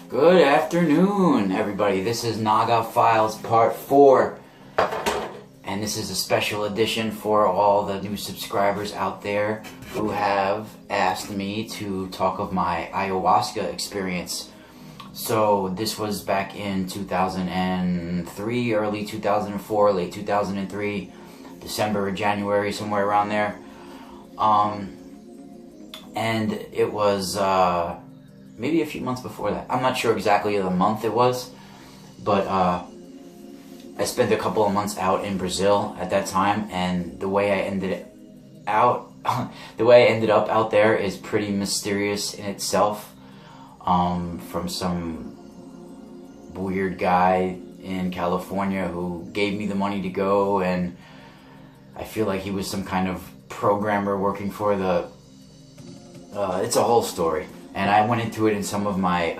Good afternoon, everybody. This is Naga Files Part 4. And this is a special edition for all the new subscribers out there who have asked me to talk of my ayahuasca experience. So this was back in 2003, early 2004, late 2003, December or January, somewhere around there. And it was maybe a few months before that. I'm not sure exactly the month it was, but I spent a couple of months out in Brazil at that time, and the way I ended up out there is pretty mysterious in itself. From some weird guy in California who gave me the money to go, and I feel like he was some kind of programmer working for the it's a whole story, and I went into it in some of my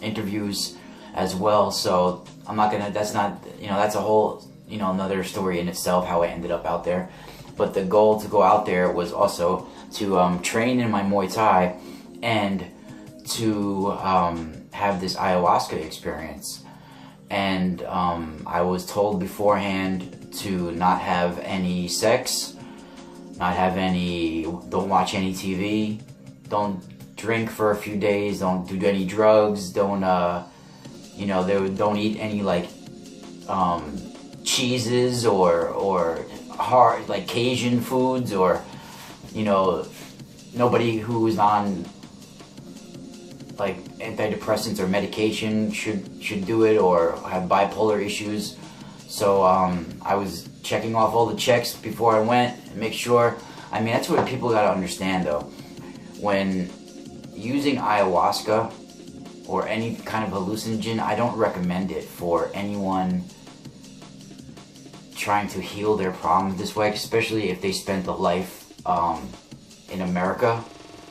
interviews as well, so I'm not gonna, that's not, that's a whole, another story in itself, how I ended up out there. But the goal to go out there was also to train in my Muay Thai and to have this ayahuasca experience. And I was told beforehand to not have any sex, don't watch any TV, don't drink for a few days, don't do any drugs, don't eat any like cheeses or hard like Cajun foods, or nobody who's on like antidepressants or medication should do it, or have bipolar issues. So I was checking off all the checks before I went and make sure. I mean, that's what people gotta understand though. When using ayahuasca or any kind of hallucinogen, I don't recommend it for anyone trying to heal their problems this way, especially if they spent a life in America,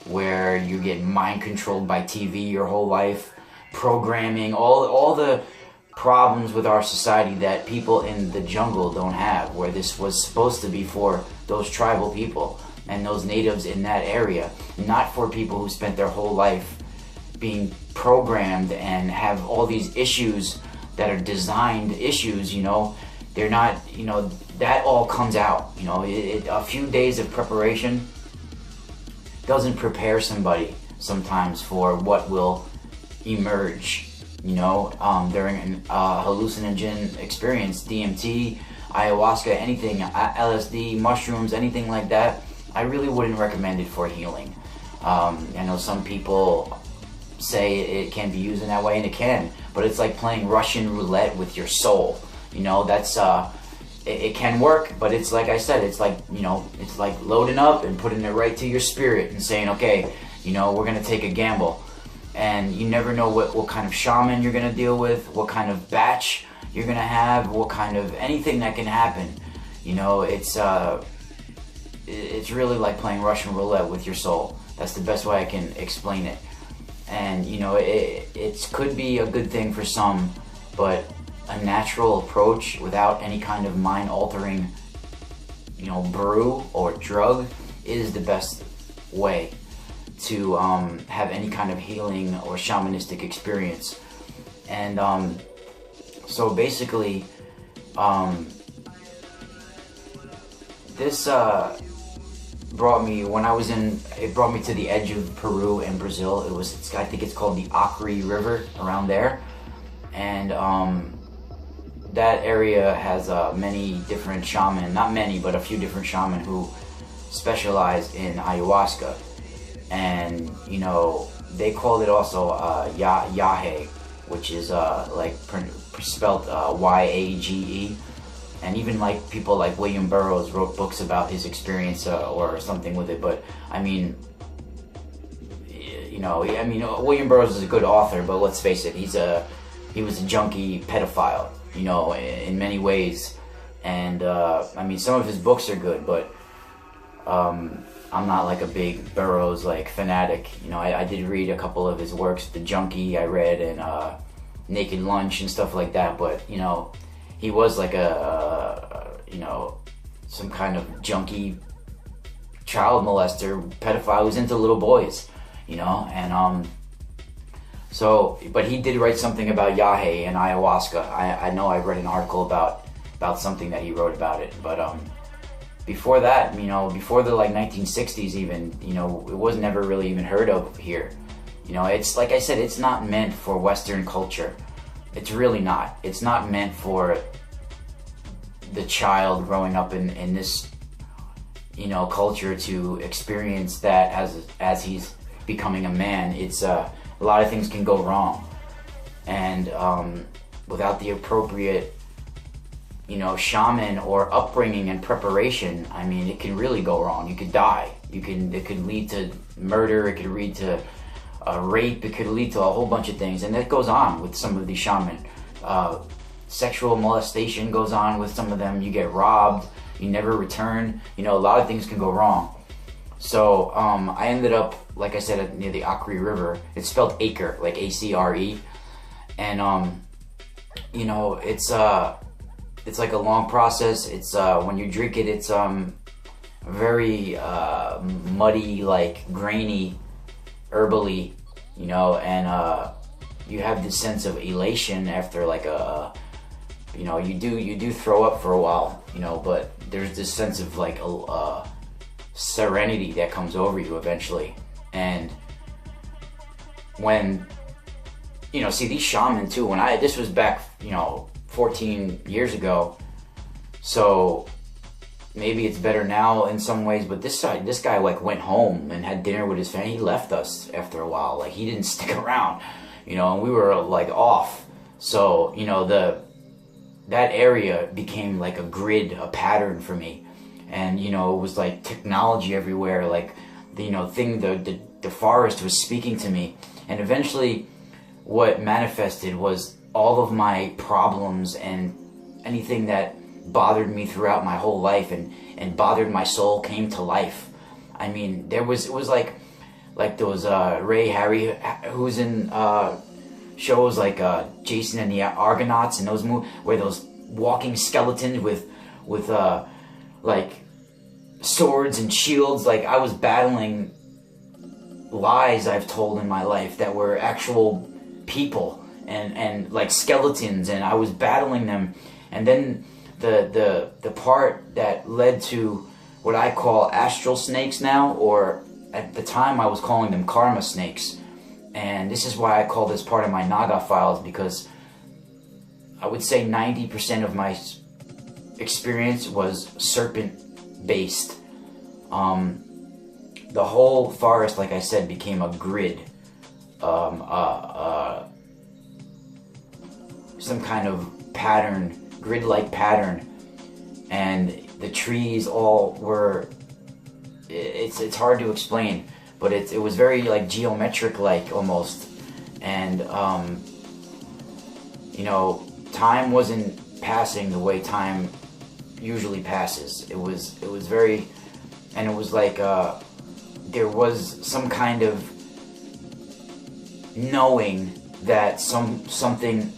where you get mind controlled by TV your whole life, programming, all the problems with our society that people in the jungle don't have, where this was supposed to be for those tribal people and those natives in that area, not for people who spent their whole life being programmed and have all these issues that are designed issues. They're not, that all comes out. A few days of preparation doesn't prepare somebody sometimes for what will emerge, during an hallucinogen experience. DMT, ayahuasca, anything, LSD, mushrooms, anything like that, I really wouldn't recommend it for healing. I know some people say it can be used in that way, and it can, but it's like playing Russian roulette with your soul. That's it can work, but it's like I said, it's like it's like loading up and putting it right to your spirit and saying, okay, we're gonna take a gamble, and you never know what kind of shaman you're gonna deal with, what kind of batch you're gonna have, what kind of anything that can happen. It's really like playing Russian roulette with your soul. That's the best way I can explain it. And it could be a good thing for some, but a natural approach without any kind of mind-altering brew or drug is the best way to have any kind of healing or shamanistic experience. And so basically this brought me, it brought me to the edge of Peru and Brazil. I think it's called the Acre River, around there. And that area has many different shaman, not many, but a few different shaman who specialize in ayahuasca. And, they called it also yage, which is like spelled Y-A-G-E. And even like people like William Burroughs wrote books about his experience or something with it. But I mean, William Burroughs is a good author, but let's face it, he was a junkie pedophile, in many ways. And I mean, some of his books are good, but I'm not like a big Burroughs like fanatic. I did read a couple of his works, The Junkie I read, and Naked Lunch and stuff like that. But he was like some kind of junkie, child molester, pedophile who's into little boys, and So, but he did write something about yage and ayahuasca. I know I read an article about something that he wrote about it. But before that, you know, before the like 1960s even, you know, it was never really even heard of here. You know, it's like I said, it's not meant for Western culture. It's really not. It's not meant for the child growing up in this, you know, culture to experience that as he's becoming a man. It's a lot of things can go wrong, and without the appropriate, you know, shaman or upbringing and preparation, I mean, it can really go wrong. You could die. It could lead to murder. It could lead to rape. It could lead to a whole bunch of things, and that goes on with some of these shaman. Sexual molestation goes on with some of them. You get robbed. You never return. You know, a lot of things can go wrong. So I ended up, like I said, near the Acre River. It's spelled Acre, like A-C-R-E, and you know, it's like a long process. It's when you drink it, it's very muddy, like grainy, herbally, you know, and you have this sense of elation after like you know, you do throw up for a while, you know, but there's this sense of like a serenity that comes over you eventually. And when, you know, see these shaman too, this was back, you know, 14 years ago, so maybe it's better now in some ways, but this guy like went home and had dinner with his family. He left us after a while. Like, he didn't stick around, you know, and we were like off. So, you know, that area became like a grid, a pattern for me. And, you know, it was like technology everywhere, like the forest was speaking to me. And eventually what manifested was all of my problems and anything that bothered me throughout my whole life and bothered my soul came to life. I mean, it was like those Ray Harry, who's in shows like Jason and the Argonauts and those movies where those walking skeletons with like swords and shields. Like, I was battling lies I've told in my life that were actual people and like skeletons, and I was battling them. And then the part that led to what I call astral snakes now, or at the time I was calling them karma snakes. And this is why I call this part of my Naga files, because I would say 90% of my experience was serpent based. The whole forest, like I said, became a grid, some kind of pattern, grid-like pattern, and the trees all were, it's hard to explain, but it was very like geometric like almost. And you know, time wasn't passing the way time usually passes. It was very, and it was like there was some kind of knowing that something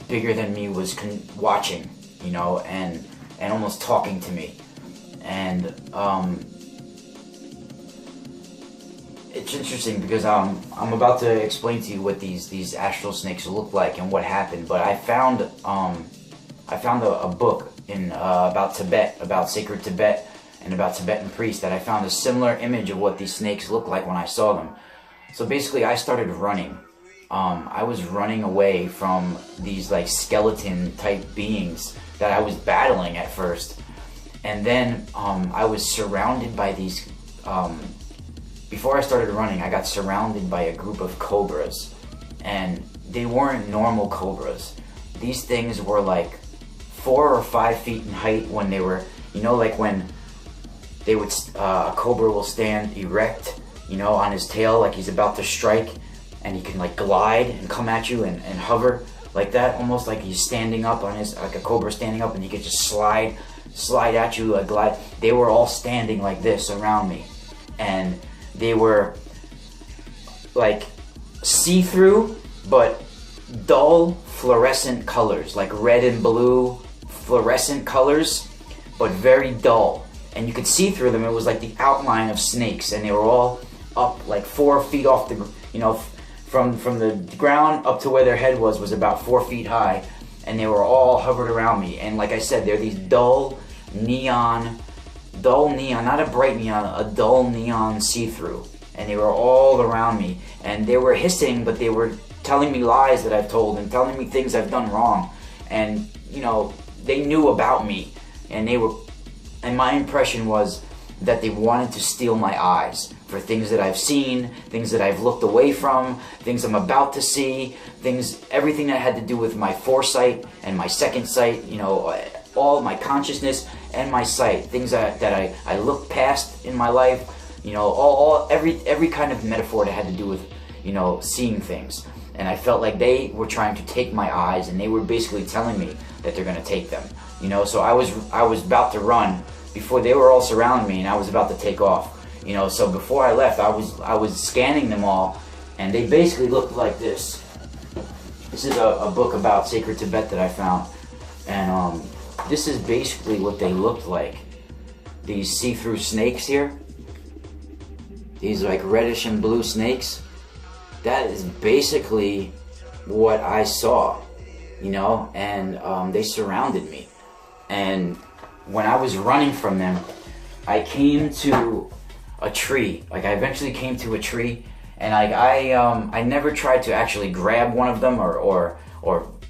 bigger than me was watching, you know, and almost talking to me. And it's interesting because I'm about to explain to you what these astral snakes look like and what happened. But I found a book in about Tibet, about sacred Tibet, and about Tibetan priests, that I found a similar image of what these snakes look like when I saw them. So basically, I started running. I was running away from these like skeleton type beings that I was battling at first, and then I was surrounded by these. Before I started running, I got surrounded by a group of cobras, and they weren't normal cobras. These things were like 4 or 5 feet in height when they were, you know, like when they would, a cobra will stand erect, you know, on his tail like he's about to strike, and he can like glide and come at you and hover like that, almost like he's standing up on his, like a cobra standing up, and he could just slide at you, like glide. They were all standing like this around me, and they were like see-through but dull fluorescent colors, like red and blue fluorescent colors, but very dull, and you could see through them. It was like the outline of snakes, and they were all up like 4 feet off the, you know, from the ground up to where their head was about 4 feet high, and they were all hovered around me. And like I said, they're these dull neon, not a bright neon, a dull neon see-through. And they were all around me, and they were hissing, but they were telling me lies that I've told and telling me things I've done wrong. And you know, they knew about me, and my impression was that they wanted to steal my eyes for things that I've seen, things that I've looked away from, things I'm about to see, everything that had to do with my foresight and my second sight, you know, all my consciousness and my sight, things that I looked past in my life, you know, every kind of metaphor that had to do with, you know, seeing things. And I felt like they were trying to take my eyes, and they were basically telling me that they're going to take them, you know. So I was about to run before they were all surrounding me, and I was about to take off, you know. So before I left, I was scanning them all, and they basically looked like this. This is a book about sacred Tibet that I found, and this is basically what they looked like. These see-through snakes here, these like reddish and blue snakes. That is basically what I saw, you know, and they surrounded me. And when I was running from them, I came to a tree. Like, I eventually came to a tree, and I never tried to actually grab one of them or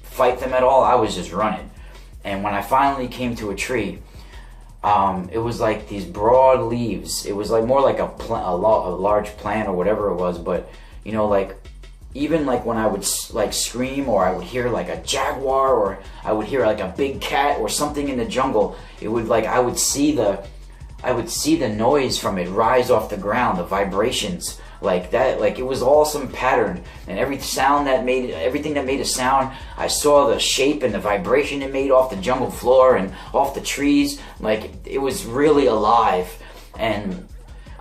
fight them at all. I was just running. And when I finally came to a tree, it was like these broad leaves. It was like more like a large plant or whatever it was, but you know, like, even like when I would like scream, or I would hear like a jaguar, or I would hear like a big cat or something in the jungle, it would like, I would see the noise from it rise off the ground, the vibrations like that. Like, it was all some pattern, and everything that made a sound, I saw the shape and the vibration it made off the jungle floor and off the trees. Like, it was really alive. And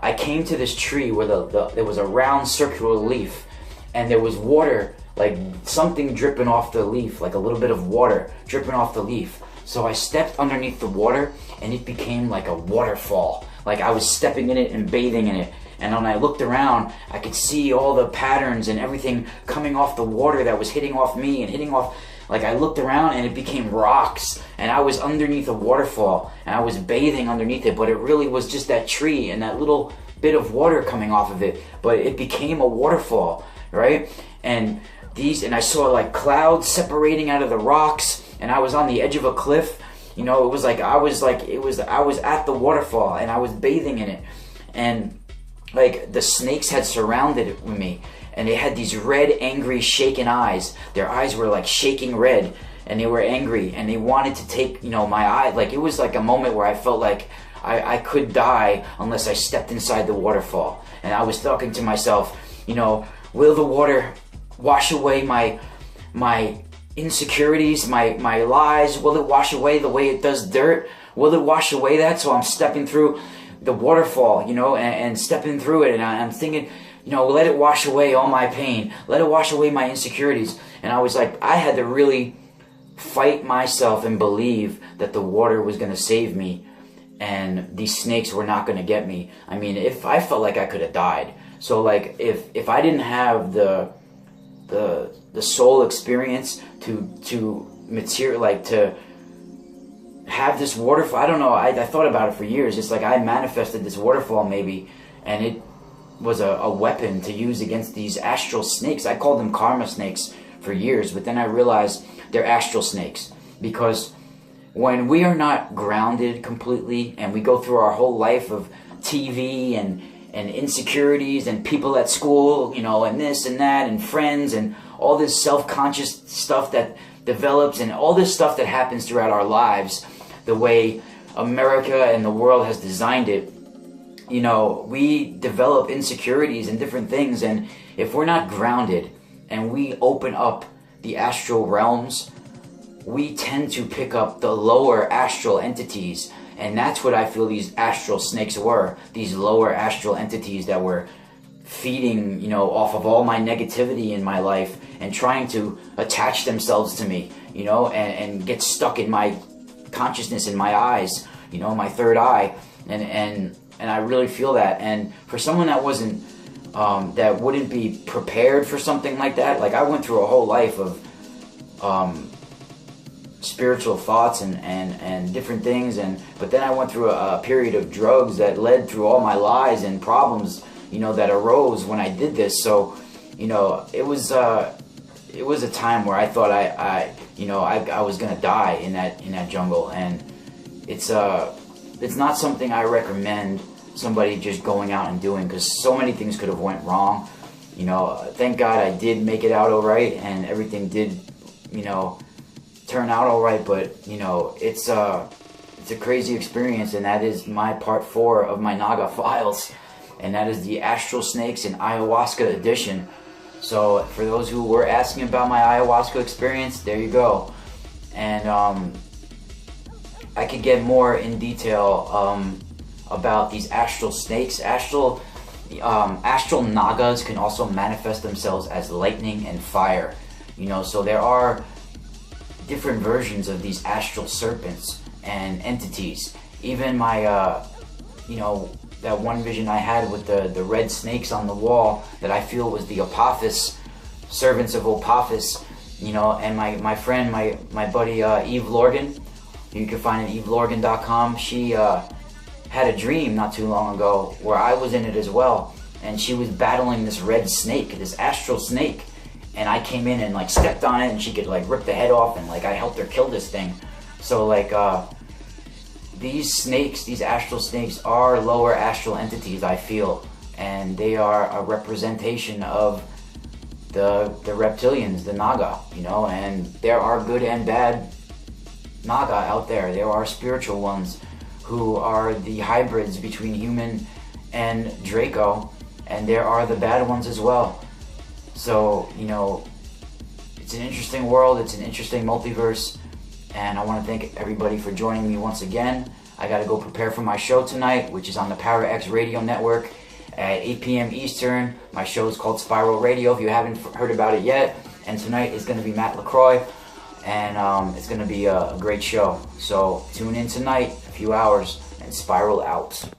I came to this tree where there was a round circular leaf, and there was water, like something dripping off the leaf, like a little bit of water dripping off the leaf. So I stepped underneath the water, and it became like a waterfall. Like, I was stepping in it and bathing in it. And when I looked around, I could see all the patterns and everything coming off the water that was hitting off me and hitting off. Like, I looked around, and it became rocks, and I was underneath a waterfall, and I was bathing underneath it, but it really was just that tree and that little bit of water coming off of it, but it became a waterfall, right? And I saw like clouds separating out of the rocks, and I was on the edge of a cliff, you know. It was like I was at the waterfall, and I was bathing in it, and like the snakes had surrounded me, and they had these red, angry, shaken eyes. Their eyes were like shaking red, and they were angry, and they wanted to take, you know, my eye. Like, it was like a moment where I felt like I could die unless I stepped inside the waterfall. And I was talking to myself, you know, will the water wash away my insecurities, my lies? Will it wash away the way it does dirt? Will it wash away that? So I'm stepping through the waterfall, you know, and stepping through it, and I'm thinking, you know, let it wash away all my pain. Let it wash away my insecurities. And I was like, I had to really fight myself and believe that the water was going to save me, and these snakes were not going to get me. I mean, if I felt like I could have died. So like, if I didn't have the soul experience to have this waterfall, I don't know, I thought about it for years. It's like I manifested this waterfall maybe, and it was a weapon to use against these astral snakes. I called them karma snakes for years, but then I realized they're astral snakes, because when we are not grounded completely, and we go through our whole life of TV and insecurities and people at school, you know, and this and that and friends and all this self-conscious stuff that develops, and all this stuff that happens throughout our lives, the way America and the world has designed it, you know, we develop insecurities and different things. And if we're not grounded and we open up the astral realms, we tend to pick up the lower astral entities. And that's what I feel these astral snakes were, these lower astral entities that were feeding, you know, off of all my negativity in my life and trying to attach themselves to me, you know, and get stuck in my consciousness, in my eyes, you know, my third eye. And I really feel that. And for someone that wasn't that wouldn't be prepared for something like that. Like, I went through a whole life of spiritual thoughts and different things, but then I went through a period of drugs that led through all my lies and problems, you know, that arose when I did this. So, you know, it was a time where I thought I was gonna die in that jungle, and it's not something I recommend somebody just going out and doing, because so many things could have went wrong. You know, thank God I did make it out all right, and everything did, you know, turn out all right. But you know, it's a crazy experience, and that is my part 4 of my Naga files, and that is the Astral Snakes and Ayahuasca edition. So for those who were asking about my ayahuasca experience, there you go. And I could get more in detail about these astral snakes. Astral Nagas can also manifest themselves as lightning and fire. You know, so there are different versions of these astral serpents and entities. Even my, you know, that one vision I had with the red snakes on the wall that I feel was the Apophis, servants of Apophis, you know, and my friend, my buddy Eve Lorgan, you can find it at evelorgan.com, she had a dream not too long ago where I was in it as well, and she was battling this red snake, this astral snake, and I came in and like stepped on it, and she could like rip the head off, and like I helped her kill this thing. So like these snakes, these astral snakes, are lower astral entities, I feel, and they are a representation of the reptilians, the Naga, you know, and there are good and bad Naga out there. There are spiritual ones who are the hybrids between human and Draco, and there are the bad ones as well. So, you know, it's an interesting world, it's an interesting multiverse, and I want to thank everybody for joining me once again. I got to go prepare for my show tonight, which is on the Power X Radio Network at 8 p.m. Eastern. My show is called Spiral Radio, if you haven't heard about it yet. And tonight is going to be Matt LaCroix, and it's going to be a great show. So tune in tonight, a few hours, and spiral out.